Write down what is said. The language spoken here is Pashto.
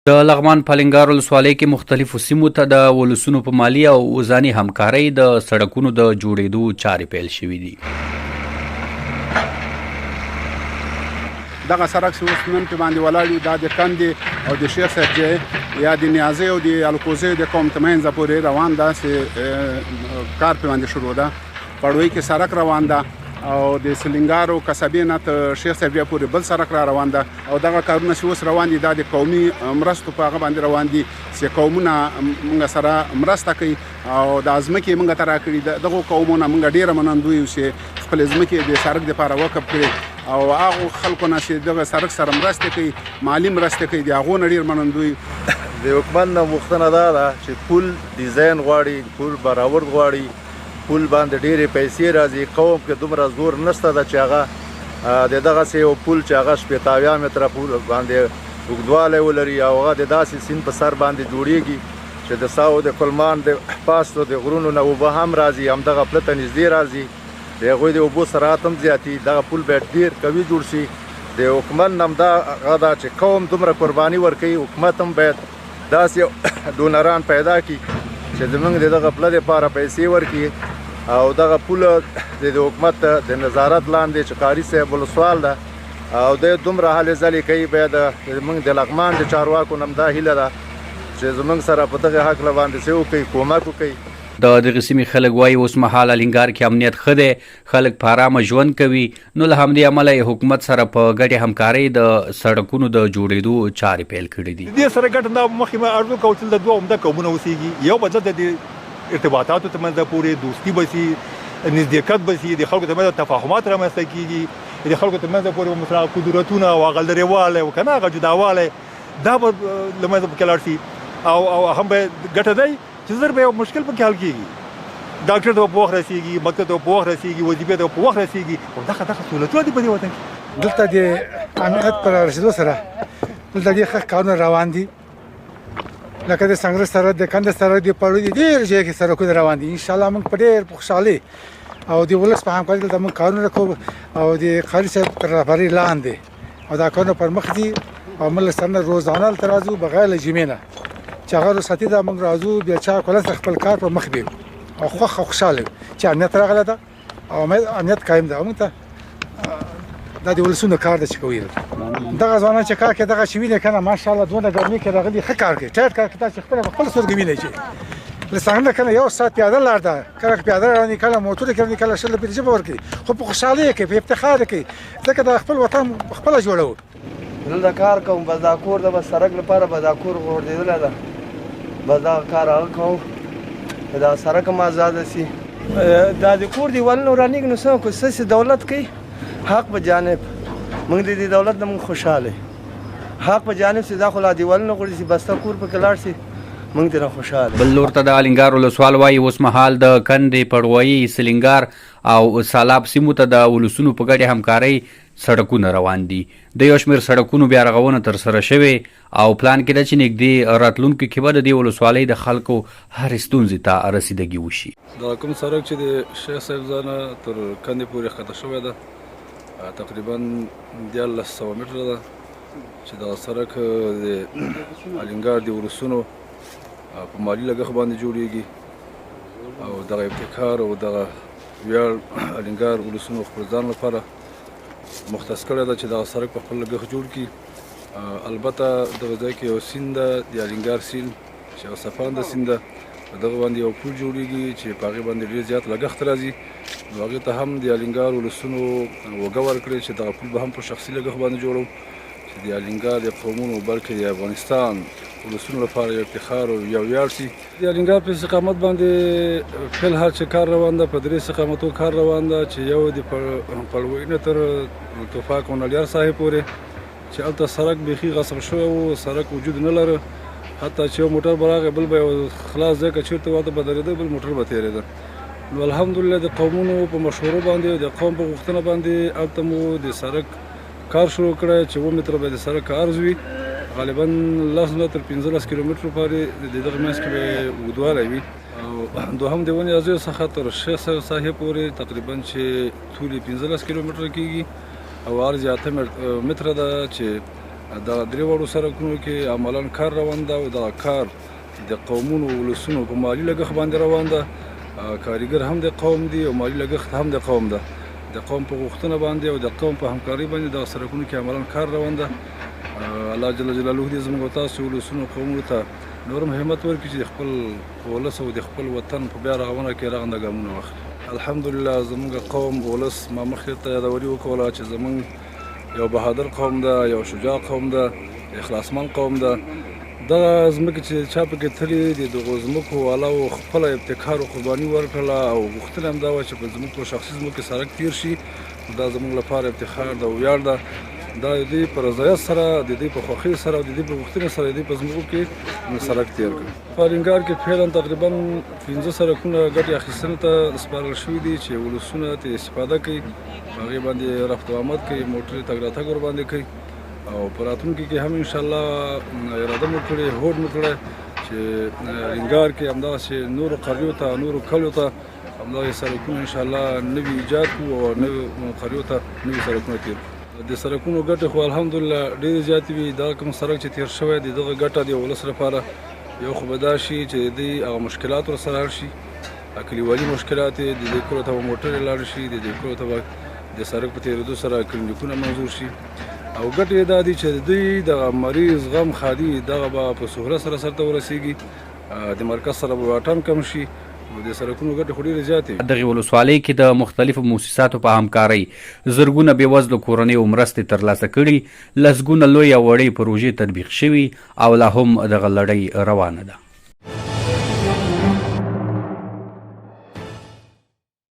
د لغمان په الینګار ولسوالۍ کې مختلفو سیمو ته د ولسونو په مالي او اوزاني همکارۍ د سړکونو د جوړېدو چارې پیل شوې دي. دغه سړک چې اوس نن پې باندې ولاړ یو دا د کندې او د شیخ صاحب یا د نیازۍ او د الکوزۍ د قوم تر منځه پورې روان ده چې کار پې باندې شروع ده. پړوی کې سړک روان ده او د سلینګار او قصبې نه تر شیخ صاحب پورې بل سړک را روان ده او دغه کارونه چې اوس روان دي دا د قومي مرستو په هغه باندې روان دي چې قومونه موږ سره مرسته کوي او د ځمکې موږ ته راکړي دغو قومونه موږ ډېره منندوی یو چې خپلې ځمکې د سړک دپاره وقف کړي او هغو خلکو نه چې دغه سړک سره مرستې کوي مالي مرستې کوي د هغو نه ډېر منندوی. د حکومت نه غوښتنه دا ده چې پل ډیزاین غواړي، پل برابر غواړي، پل باندې ډېرې پیسې راځي. قوم کې دومره زور نشته ده چې هغه د دغسې یو پل چې هغه 80 متره پل باندې اوږدوالی ولري او هغه د داسې سیند په سر باندې جوړیږي چې د ساو د کلمان د پاستو د غرونو نه اوبه هم راځي، همدغه پله ته نږدې راځي، د هغوی د اوبو سرعت هم زیاتي. دغه پل باید ډېر قوي جوړ شي. د حکومت نه همدا هغه ده چې قوم دومره قرباني ورکوي، حکومت هم باید داسې ډونران پیدا کړي چې زموږ د دغه پله دپاره پیسې ورکړي او دغه پوله د حکومت د نظارت لاندې چې قاري صاحب ولسوال ده او د دومره هلې ځلې کوي. باید زموږ د لغمان د چارواکو نه همدا هیله ده چې زموږ سره په دغه هکله باندې څه وکړي، کومک وکړي. د دغه سیمې خلک وایي اوس مهال الینګار کې امنیت ښه دی، خلک په ارامه ژوند کوي. نو له همدې امله یې حکومت سره په ګډې همکارۍ د سړکونو د جوړېدو چارې پیل کړي دي. دې سره ګډ نه مخکې مې ارزو کوم چې د دوه عمده قومونه اوسېږي، یو بل د ارتباطاتو ترمنځ پورې دوستي بسي، نزدېکت بسي، د خلکو ترمنځ تفاهمات رامنځته کېږي، د خلکو ترمنځ پورې مثلا قدرتونه او هغه لرېوالی او که نه هغه جداوالی دا به له منځه پکې لاړ شي او هم به ګټه دی چې زر به یو مشکل پکې حل کېږي. ډاکټر ته په وخت رسېږي، مکتب ته په وخت رسېږي، وظیفې ته په وخت رسېږي او دغه سهولتونه دي په دې وطن کې. دلته د امنیت پر رسېدو سره دلته ډېر ښه کارونه روان دي، لکه د سنګرس سرحد، د کندز سرحد، د پړوي د ډېر ځای کې سړکونه روان دي. انشاءالله موږ په ډېر خوشحالۍ او د ولس په همکارۍ دلته موږ کارونه کوو او د قاري صاحب تر رهبرۍ لاندې او دا کارونه پر مخ دي او موږ له سره نه روزانه هلته راځو بغیر له جمعې نه چې هغه رخصتي ده موږ راځو بیا چا کله سره خپل کار پر مخ بیو او خوښ او خوشحاله چې امنیت راغلی ده او امنیت قایم ده. موږ ته دا د ولسونو کار ده چې کوي. دغه ځوانان چې کار کوي دغه چې وینې که نه ماشاءالله دونه ګرمي کې راغلي ښه کار کوي، ټیټ کار کوي. تاسو خپله په خپله سترګې وینئ چې له څنګه که نه یو ساعت پیاده لار ده، کله پیاده رواني، کله موټر کې رواني، کله شل روپۍ ژبه ورکوي، خو په خوشحالۍ کوي، په افتخار کوي ځکه د خپل وطن خپله جوړوو. دلته کار کوم، بس دا کور ده، بس سړک لپاره بس دا کور غورځېدلی ده، بس دغه کار هغه کوم چې دا سړک هم ازاده سي. دا د کور دیوالونه ورانېږي نو څه وکړو، څه چې دولت کوي حق په جانب موږ د دې دولت نه موږ خوشحاله حق په جانب چې دا خو لا دیوالونه غورځي بس تا کور پکې لاړ شي موږ ترې خوشحاله. بل لور ته د الینګار ولسوال وایي اوس مهال د کندې، پړوایي، سلینګار او سالاب سیمو ته د ولسونو په ګډې همکارۍ سړکونه روان دي. د یو شمېر سړکونو بیا رغونه ترسره شوې او پلان کې ده چې نږدې راتلونکي کې به د دې ولسوالۍ د خلکو هرې ستونزې ته رسیدګي وشي. دا کوم سړک چې د شیخ صاحب ځانه تر کندې پورې ښکته شوی ده تقریبا 1300 متره ده چې دغه سړک د الینګار د ولسونو په مالي لګښت باندې جوړیږي او دغه ابتکار او دغه ویاړ الینګار ولسونو خپل ځان لپاره مختص کړی ده چې دغه سړک په خپل لګښت جوړ کړي. البته دغه ځای کې یو سیند ده د الینګار سیند چې یو څپانده سیند ده، په دغه باندې یو پل جوړیږي چې په هغې باندې ډېر زیات لګښت راځي. نو هغې ته هم د الینګار ولسونو وږه ورکړې چې دغه پل به هم په شخصي لګښت باندې جوړو چې د الینګار د قومونو بلکې د افغانستان ولسونو لپاره یو افتخار او یو ویاړ شي. د الینګار په استقامت باندې فلحال چې کار روان ده، په درې استقامتو کار روان ده چې یو د پړوي نه تر توفاق او نلیار صاحب پورې چې هلته سړک بیخي غصب شوی و، سړک وجود نه لره، حتی چې یو موټر به راغی بل به یو خلاص ځای که چېرته واته به درېده بل موټر به تېرېده. نو الحمدلله د قومونو په مشورو باندې او د قوم په غوښتنه باندې هلته مو د سړک کار شروع کړی چې 2 متره به د سړک عرض وي، غالبا 10 نه تر 15 کیلومترو پورې د دغه منځ کې به اوږدوالی وي. او دوهم د ونې اعضیو څخه تر شیخ صاحب پورې تقریبا چې طول 15 کیلومتره کېږي او عرض 8 متره ده چې دغه درې وړو سړکونو کې عملاً کار روان ده او دغه کار د قومونو ولسونو په مالي لګښت باندې روان ده. کارګر هم د قوم دي او مالي لګښت هم د قوم ده. د قوم په غوښتنه باندې او د قوم په همکارۍ باندې دغه سړکونو کې عملاً کار روان ده. الله جل جلاله دې زموږ او تاسو ولسونو قومونو ته نور هم همت ورکړي چې د خپل ولس او د خپل وطن په بیا رغونه کې رغنده ګامونه واخلي. الحمدلله زموږ قوم ولس ما مخکې ته یادوري وکوله چې زموږ یو بهادر قوم ده، یو شجاع قوم ده، اخلاصمن قوم ده. دغه ځمکې چې چا پکې تللي دي دغو ځمکو والاو خپله ابتکار او قرباني ورکړله او غوښتنه همدا وه چې په زموږ په شخصي ځمکو کې سړک تېر شي. دا زموږ لپاره افتخار ده او ویاړ ده. دا د دوی په رضایت سره، د دوی په خوښۍ سره او د دوی په غوښتنې سره د دوی په ځمکو کې سړک تېر کړ. په الینګار کې فعلا تقریبا 15 سړکونه ګټې اخیستنې ته سپارل شوي دي چې ولسونه ترې استفاده کوي، په هغې باندې رفت و آمد کوي، موټرې تګ راتګ ورباندې کوي. او په راتلونکي کې هم انشاءالله اراده مو کړې، هوډ مو کړی چې الینګار کې همدغسې نورو قریو ته، نورو کلیو ته همدغې سړکونه انشاءالله نوي ایجاد کړو او نویو قریو ته نوي سړکونه تېر کړو. د سړکونو ګټې خو الحمدلله ډېرې زیاتې وي. دا کوم سړک چې تېر شوی دی دغه ګټه د ولس لپاره یو خو به دا شي چې د دوی هغه مشکلات ورسره حل شي، کلیوالي مشکلات یې د دوی کورو ته به موټرې لاړې شي، د دوی کورو ته به د سړک په تېرېدو سره کلینیکونه منظور شي. او ګټې یې دا دي چې د دوی دغه مریض غم خادي دغه به په سهوله سره سرته ورسېږي، د مرکز سره به واټن کم شي. د سړکونو ګټې خو ډېرې زیاتې. دغې ولسوالۍ کې د مختلفو موسساتو په همکارۍ زرګونه بېوزلو کورنیو مرستې ترلاسه کړي، لسګونه لویې او وړې پروژې تطبیق شوي او لا هم دغه لړۍ روانه ده.